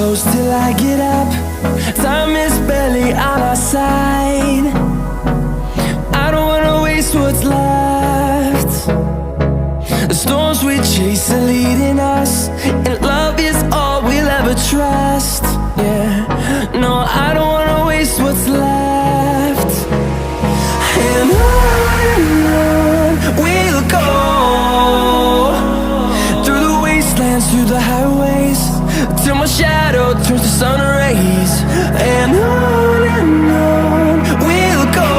close till I get up. Time is barely on our side. I don't wanna waste what's left. The storms we chase are leading us, and love is all we'll ever trust. Yeah, no, I don't wanna waste what's left. And on we'll go, through the wastelands, through the highways, till my shadow turns to sun rays. And on we'll go,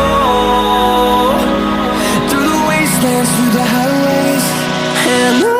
through the wastelands, through the highways, and on.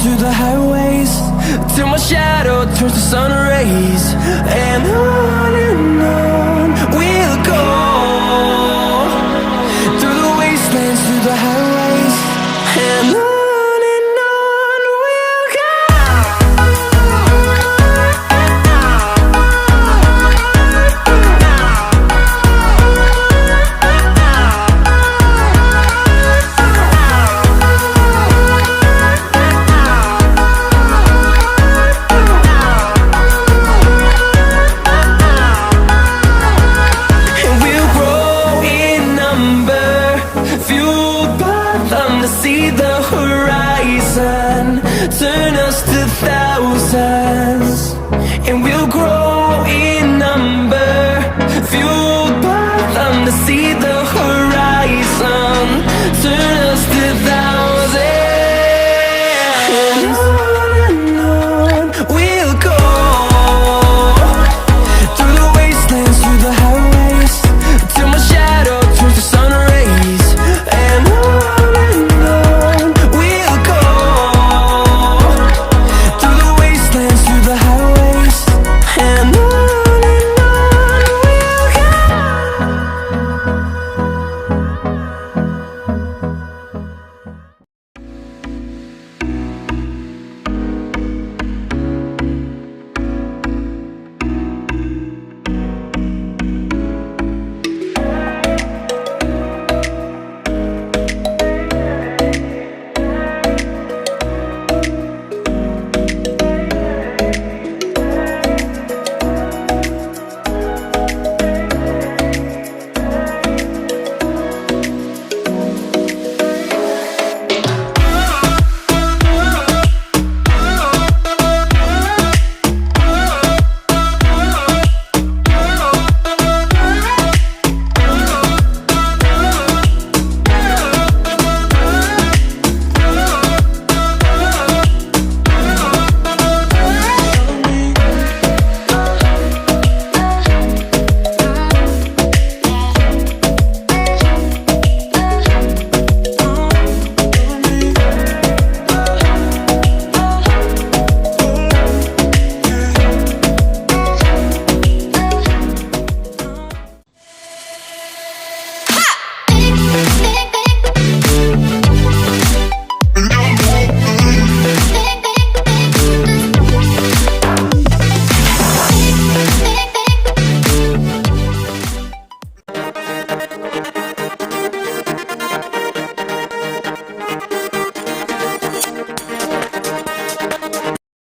Through the highways, till my shadow turns to sun rays. And on we'll go, through the wastelands, through the highways, and on. See the horizon turn us to thousands, and we'll